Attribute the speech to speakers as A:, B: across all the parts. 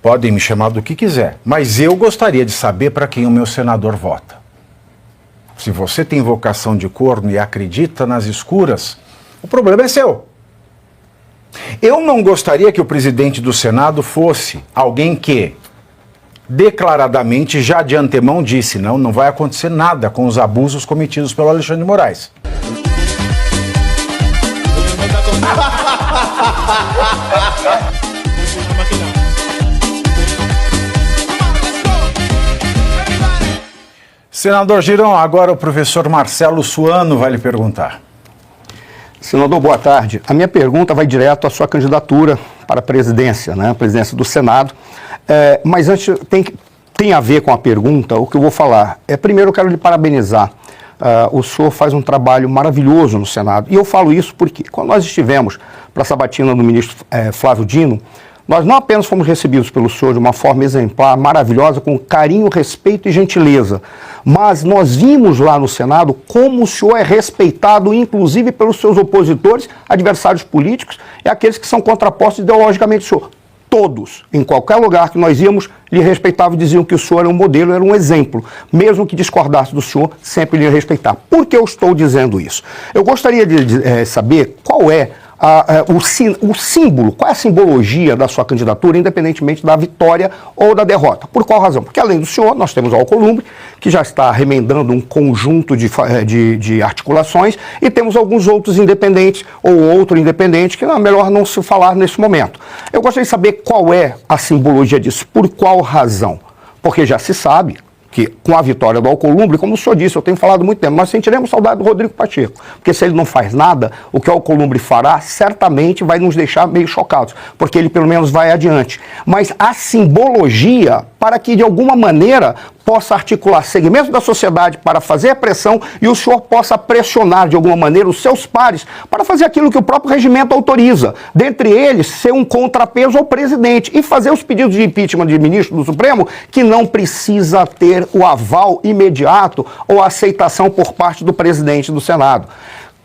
A: Podem me chamar do que quiser, mas eu gostaria de saber para quem o meu senador vota. Se você tem vocação de corno e acredita nas escuras, o problema é seu. Eu não gostaria que o presidente do Senado fosse alguém que declaradamente, já de antemão, disse: não vai acontecer nada com os abusos cometidos pelo Alexandre de Moraes. Senador Girão, agora o professor Marcelo Suano vai lhe perguntar.
B: Senador, boa tarde. A minha pergunta vai direto à sua candidatura para a presidência, né? A presidência do Senado. Mas antes, tem a ver com a pergunta, o que eu vou falar. Primeiro, eu quero lhe parabenizar. O senhor faz um trabalho maravilhoso no Senado. E eu falo isso porque, quando nós estivemos para a sabatina do ministro Flávio Dino, nós não apenas fomos recebidos pelo senhor de uma forma exemplar, maravilhosa, com carinho, respeito e gentileza, mas nós vimos lá no Senado como o senhor é respeitado, inclusive pelos seus opositores, adversários políticos e aqueles que são contrapostos ideologicamente ao senhor. Todos, em qualquer lugar que nós íamos, lhe respeitavam e diziam que o senhor era um modelo, era um exemplo. Mesmo que discordasse do senhor, sempre lhe respeitar. Por que eu estou dizendo isso? Eu gostaria de saber qual é o símbolo, qual é a simbologia da sua candidatura, independentemente da vitória ou da derrota. Por qual razão? Porque além do senhor, nós temos o Alcolumbre, que já está remendando um conjunto de articulações, e temos alguns outros independentes, ou outro independente, que é melhor não se falar nesse momento. Eu gostaria de saber qual é a simbologia disso, por qual razão. Porque já se sabe que com a vitória do Alcolumbre, como o senhor disse, eu tenho falado muito tempo, nós sentiremos saudade do Rodrigo Pacheco, porque se ele não faz nada, o que o Alcolumbre fará certamente vai nos deixar meio chocados, porque ele pelo menos vai adiante. Mas a simbologia, para que de alguma maneira possa articular segmentos da sociedade para fazer a pressão e o senhor possa pressionar de alguma maneira os seus pares para fazer aquilo que o próprio regimento autoriza, dentre eles ser um contrapeso ao presidente e fazer os pedidos de impeachment de ministro do Supremo que não precisa ter o aval imediato ou a aceitação por parte do presidente do Senado.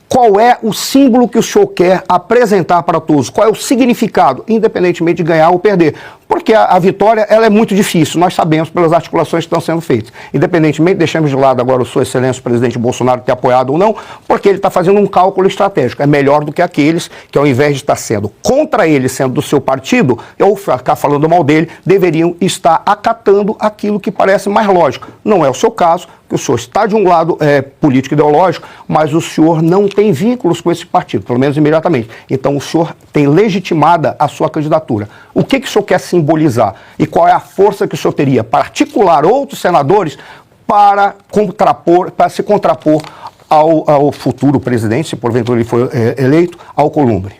B: Qual é o símbolo que o senhor quer apresentar para todos? Qual é o significado, independentemente de ganhar ou perder? Porque a vitória ela é muito difícil, nós sabemos pelas articulações que estão sendo feitas. Independentemente, deixamos de lado agora o Sua Excelência, o presidente Bolsonaro, ter apoiado ou não, porque ele está fazendo um cálculo estratégico. É melhor do que aqueles que, ao invés de estar sendo contra ele, sendo do seu partido, ou ficar falando mal dele, deveriam estar acatando aquilo que parece mais lógico. Não é o seu caso, que o senhor está de um lado político ideológico, mas o senhor não tem vínculos com esse partido, pelo menos imediatamente. Então o senhor tem legitimada a sua candidatura. O que o senhor quer simbolizar? E qual é a força que o senhor teria para articular outros senadores para se contrapor ao futuro presidente, se porventura ele for eleito, Alcolumbre?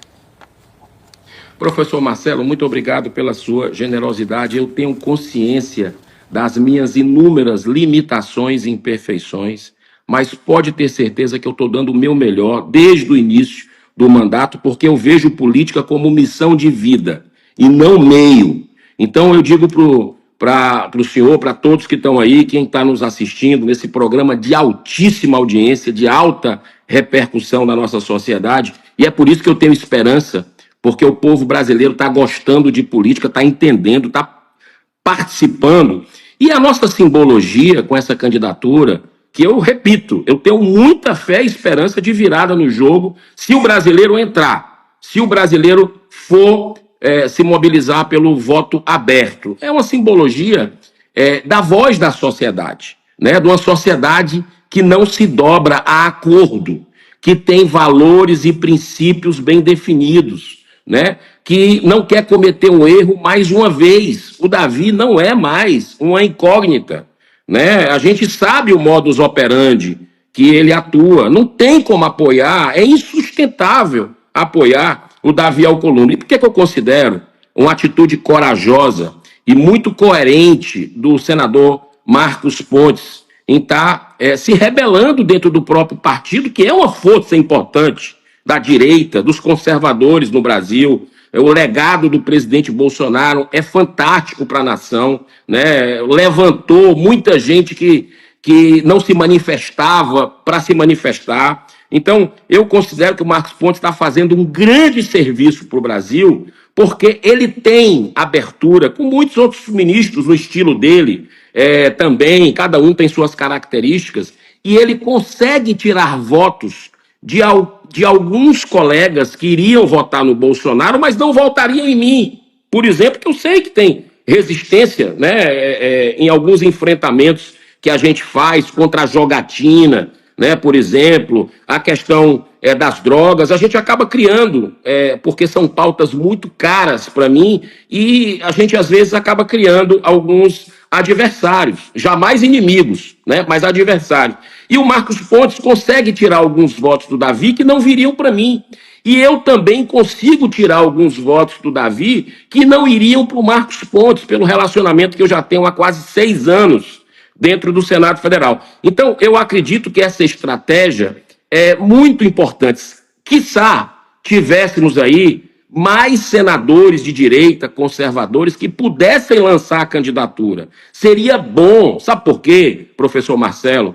C: Professor Marcelo, muito obrigado pela sua generosidade. Eu tenho consciência das minhas inúmeras limitações e imperfeições, mas pode ter certeza que eu estou dando o meu melhor desde o início do mandato, porque eu vejo política como missão de vida e não meio. Então eu digo para o senhor, para todos que estão aí, quem está nos assistindo nesse programa de altíssima audiência, de alta repercussão na nossa sociedade, e é por isso que eu tenho esperança, porque o povo brasileiro está gostando de política, está entendendo, está participando. E a nossa simbologia com essa candidatura, que eu repito, eu tenho muita fé e esperança de virada no jogo se o brasileiro entrar, se o brasileiro for se mobilizar pelo voto aberto. É uma simbologia da voz da sociedade, né? De uma sociedade que não se dobra a acordo, que tem valores e princípios bem definidos, né? Que não quer cometer um erro mais uma vez. O Davi não é mais uma incógnita, né? A gente sabe o modus operandi que ele atua. Não tem como apoiar, é insustentável apoiar o Davi Alcolumbre. E por que eu considero uma atitude corajosa e muito coerente do senador Marcos Pontes em estar se rebelando dentro do próprio partido, que é uma força importante da direita, dos conservadores no Brasil. O legado do presidente Bolsonaro é fantástico para a nação, né? Levantou muita gente que não se manifestava para se manifestar. Então, eu considero que o Marcos Pontes está fazendo um grande serviço para o Brasil, porque ele tem abertura, com muitos outros ministros no estilo dele, também, cada um tem suas características, e ele consegue tirar votos de alguns colegas que iriam votar no Bolsonaro, mas não votariam em mim. Por exemplo, que eu sei que tem resistência, né, em alguns enfrentamentos que a gente faz contra a jogatina, né, por exemplo, a questão das drogas, a gente acaba criando, porque são pautas muito caras para mim, e a gente às vezes acaba criando alguns adversários, jamais inimigos, né, mas adversários. E o Marcos Pontes consegue tirar alguns votos do Davi que não viriam para mim. E eu também consigo tirar alguns votos do Davi que não iriam para o Marcos Pontes, pelo relacionamento que eu já tenho há quase 6 anos dentro do Senado Federal. Então, eu acredito que essa estratégia é muito importante. Quiçá tivéssemos aí mais senadores de direita, conservadores, que pudessem lançar a candidatura. Seria bom. Sabe por quê, professor Marcelo?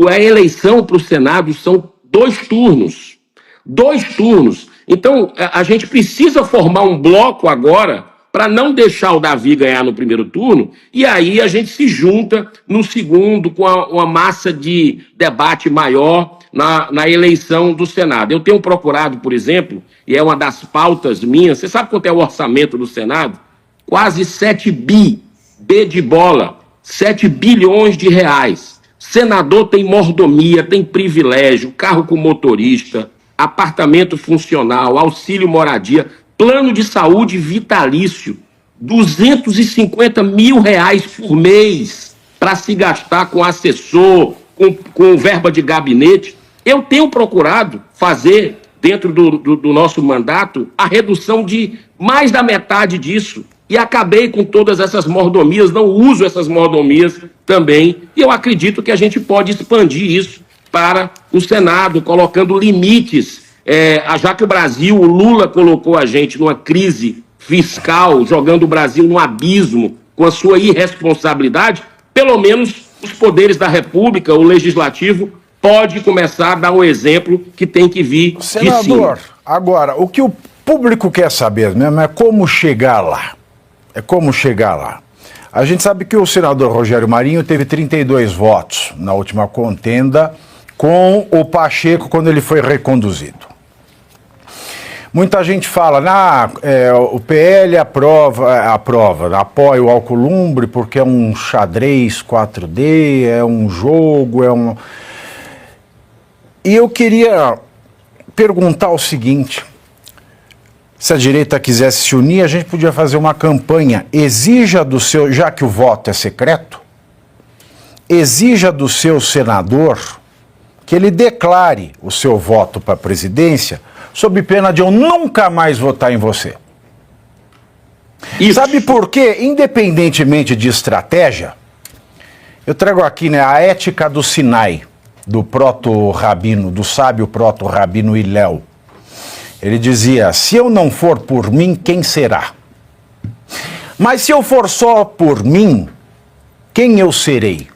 C: A eleição para o Senado são 2 turnos. 2 turnos. Então, a gente precisa formar um bloco agora para não deixar o Davi ganhar no primeiro turno, e aí a gente se junta no segundo com uma massa de debate maior na eleição do Senado. Eu tenho procurado, por exemplo, e é uma das pautas minhas, você sabe quanto é o orçamento do Senado? Quase 7 B de bola, 7 bilhões de reais. Senador tem mordomia, tem privilégio, carro com motorista, apartamento funcional, auxílio moradia, plano de saúde vitalício, 250 mil reais por mês para se gastar com assessor, com verba de gabinete. Eu tenho procurado fazer, dentro do nosso mandato, a redução de mais da metade disso. E acabei com todas essas mordomias, não uso essas mordomias também. E eu acredito que a gente pode expandir isso para o Senado, colocando limites. Já que o Brasil, o Lula colocou a gente numa crise fiscal, jogando o Brasil num abismo com a sua irresponsabilidade, pelo menos os poderes da República, o Legislativo, pode começar a dar um exemplo que tem que vir de cima.
A: Senador, agora, o que o público quer saber mesmo é como chegar lá. É como chegar lá. A gente sabe que o senador Rogério Marinho teve 32 votos na última contenda com o Pacheco quando ele foi reconduzido. Muita gente fala, o PL apoia o Alcolumbre porque é um xadrez 4D, é um jogo, E eu queria perguntar o seguinte: se a direita quisesse se unir, a gente podia fazer uma campanha, exija do seu, já que o voto é secreto, exija do seu senador que ele declare o seu voto para a presidência, sob pena de eu nunca mais votar em você. Isso. Sabe por quê? Independentemente de estratégia, eu trago aqui, a ética do Sinai, do proto-rabino, do sábio proto-rabino Hillel. Ele dizia: se eu não for por mim, quem será? Mas se eu for só por mim, quem eu serei?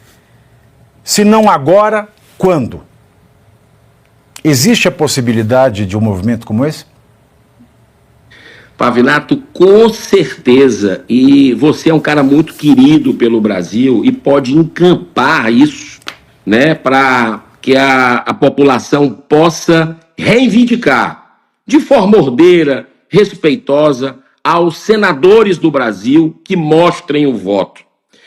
A: Se não agora, quando? Existe a possibilidade de um movimento como esse?
C: Pavinato, com certeza. E você é um cara muito querido pelo Brasil e pode encampar isso, né, para que a população possa reivindicar de forma ordeira, respeitosa, aos senadores do Brasil que mostrem o voto.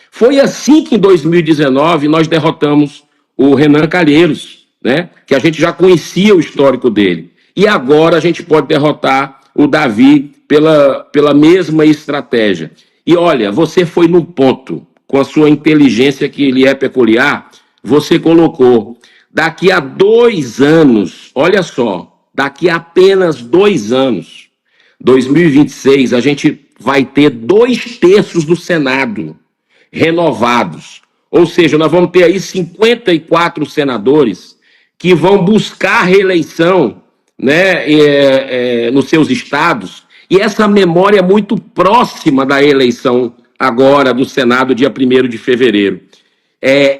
C: Foi assim que em 2019 nós derrotamos o Renan Calheiros, né, que a gente já conhecia o histórico dele. E agora a gente pode derrotar o Davi pela mesma estratégia. E olha, você foi num ponto, com a sua inteligência que lhe é peculiar, você colocou, daqui a 2 anos, olha só, daqui a apenas 2 anos, 2026, a gente vai ter 2/3 do Senado renovados. Ou seja, nós vamos ter aí 54 senadores que vão buscar reeleição, né, nos seus estados. E essa memória é muito próxima da eleição agora do Senado, dia 1º de fevereiro.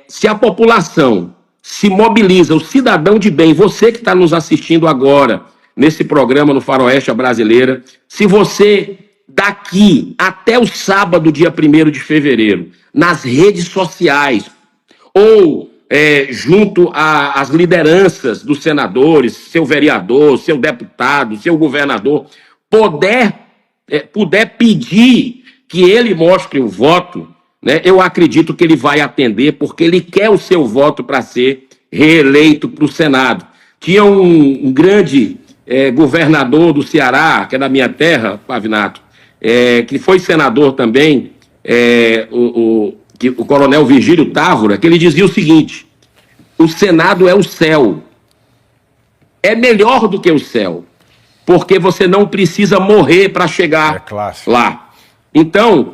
C: Se a população se mobiliza, o cidadão de bem, você que está nos assistindo agora, nesse programa no Faroeste Brasileira. Se você, daqui até o sábado, dia 1º de fevereiro, nas redes sociais, ou junto às lideranças dos senadores, seu vereador, seu deputado, seu governador, puder pedir que ele mostre o voto, né, eu acredito que ele vai atender, porque ele quer o seu voto para ser reeleito para o Senado. Tinha um grande governador do Ceará, que é da minha terra, Pavinato, que foi senador também, o coronel Virgílio Távora, que ele dizia o seguinte: o Senado é o céu. É melhor do que o céu, porque você não precisa morrer para chegar lá. Então,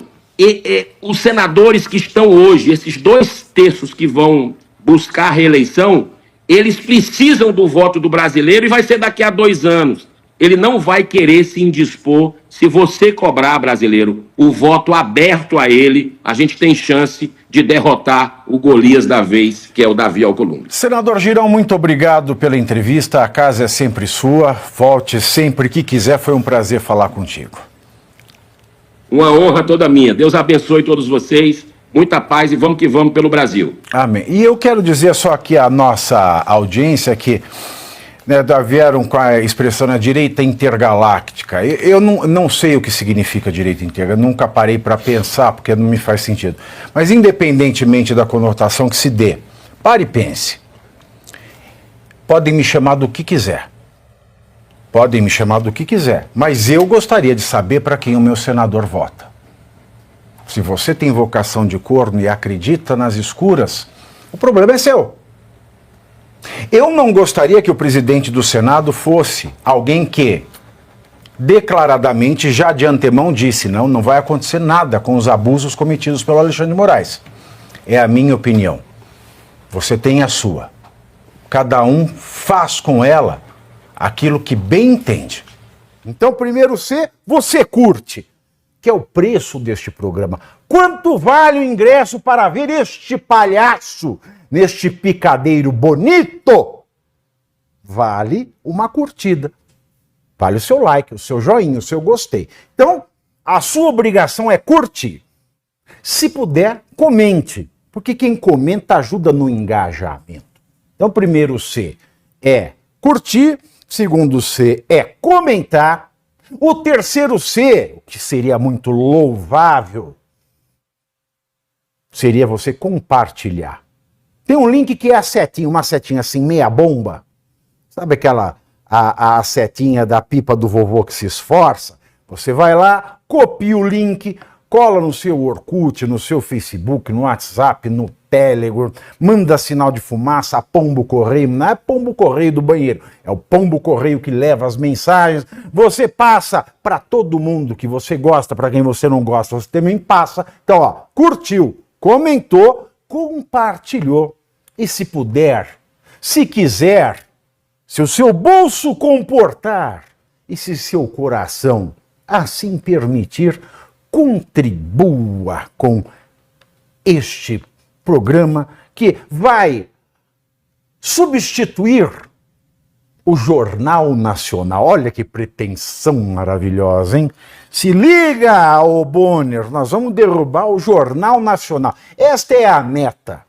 C: os senadores que estão hoje, esses 2/3 que vão buscar a reeleição, eles precisam do voto do brasileiro, e vai ser daqui a 2 anos. Ele não vai querer se indispor. Se você cobrar, brasileiro, o voto aberto a ele, a gente tem chance de derrotar o Golias da vez, que é o Davi Alcolumbre.
A: Senador Girão, muito obrigado pela entrevista. A casa é sempre sua. Volte sempre que quiser. Foi um prazer falar contigo.
C: Uma honra toda minha. Deus abençoe todos vocês. Muita paz e vamos que vamos pelo Brasil.
A: Amém. E eu quero dizer só aqui à nossa audiência que vieram com a expressão na direita intergaláctica. Eu não sei o que significa direita intergaláctica, nunca parei para pensar, porque não me faz sentido. Mas independentemente da conotação que se dê, pare e pense. Podem me chamar do que quiser. Podem me chamar do que quiser. Mas eu gostaria de saber para quem o meu senador vota. Se você tem vocação de corno e acredita nas escuras, o problema é seu. Eu não gostaria que o presidente do Senado fosse alguém que declaradamente, já de antemão, disse: não vai acontecer nada com os abusos cometidos pelo Alexandre de Moraes. É a minha opinião. Você tem a sua. Cada um faz com ela aquilo que bem entende. Então, primeiro C, você curte, que é o preço deste programa. Quanto vale o ingresso para ver este palhaço neste picadeiro bonito? Vale uma curtida. Vale o seu like, o seu joinha, o seu gostei. Então, a sua obrigação é curtir. Se puder, comente, porque quem comenta ajuda no engajamento. Então, primeiro C é curtir, segundo C é comentar, o terceiro C, o que seria muito louvável, seria você compartilhar. Tem um link que é a setinha, uma setinha assim, meia bomba. Sabe aquela, a setinha da pipa do vovô que se esforça? Você vai lá, copia o link, cola no seu Orkut, no seu Facebook, no WhatsApp, no Telegram, manda sinal de fumaça, pombo correio. Não é pombo correio do banheiro, é o pombo correio que leva as mensagens. Você passa para todo mundo que você gosta, para quem você não gosta, você também passa. Então, ó, curtiu, comentou, compartilhou. E se puder, se quiser, se o seu bolso comportar e se seu coração assim permitir, contribua com este programa que vai substituir o Jornal Nacional. Olha que pretensão maravilhosa, hein? Se liga, ô Bonner, nós vamos derrubar o Jornal Nacional. Esta é a meta.